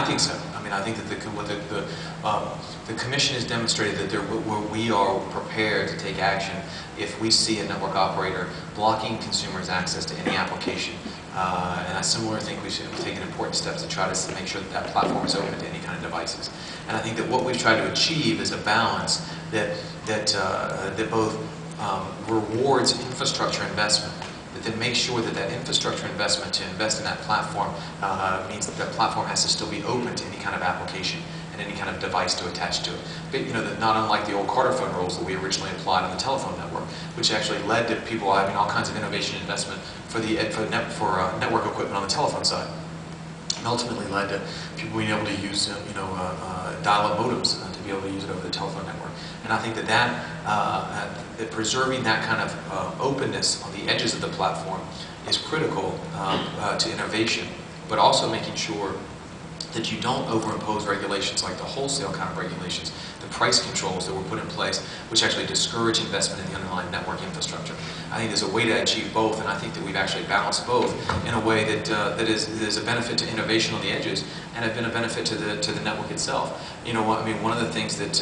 I think so. I mean, I think that the Commission has demonstrated that we are prepared to take action if we see a network operator blocking consumers' access to any application. And I similarly think we should be taking important steps to try to make sure that that platform is open to any kind of devices. And I think that what we've tried to achieve is a balance that both rewards infrastructure investment, but then make sure that that infrastructure investment to invest in that platform means that platform has to still be open to any kind of application and any kind of device to attach to it. But, that not unlike the old Carter phone rules that we originally applied on the telephone network, which actually led to people having all kinds of innovation investment for network equipment on the telephone side, and ultimately led to people being able to use dial-up modems to be able to use it over the telephone network. And I think that preserving that kind of openness on the edges of the platform is critical to innovation, but also making sure that you don't overimpose regulations like the wholesale kind of regulations, the price controls that were put in place, which actually discourage investment in the underlying network infrastructure. I think there's a way to achieve both, and I think that we've actually balanced both in a way that is a benefit to innovation on the edges and have been a benefit to the network itself. I mean, one of the things that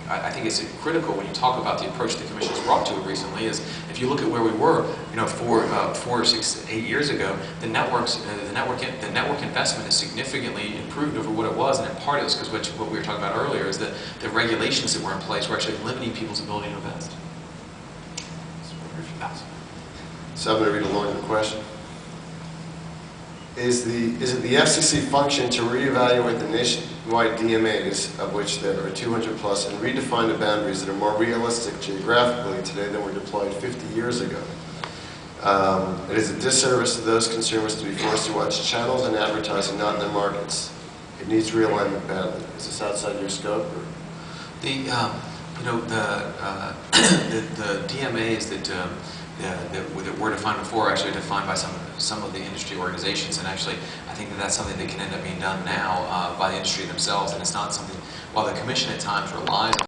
I think is critical when you talk about the approach the Commission has brought to it recently is if you look at where we were, 4, 6, 8 years ago, the network investment has significantly improved over what it was, and in part it's because what we were talking about earlier is that the regulations that were in place were actually limiting people's ability to invest. So I'm going to read along the question. Is it the FCC function to reevaluate the nationwide DMAs, of which there are 200 plus, and redefine the boundaries that are more realistic geographically today than were deployed 50 years ago? It is a disservice to those consumers to be forced to watch channels and advertising not in their markets. It needs realignment badly. Is this outside your scope? Or? The DMAs that were defined before are actually defined by some of the industry organizations, and actually I think that's something that can end up being done now by the industry themselves, and it's not something, while the Commission at times relies on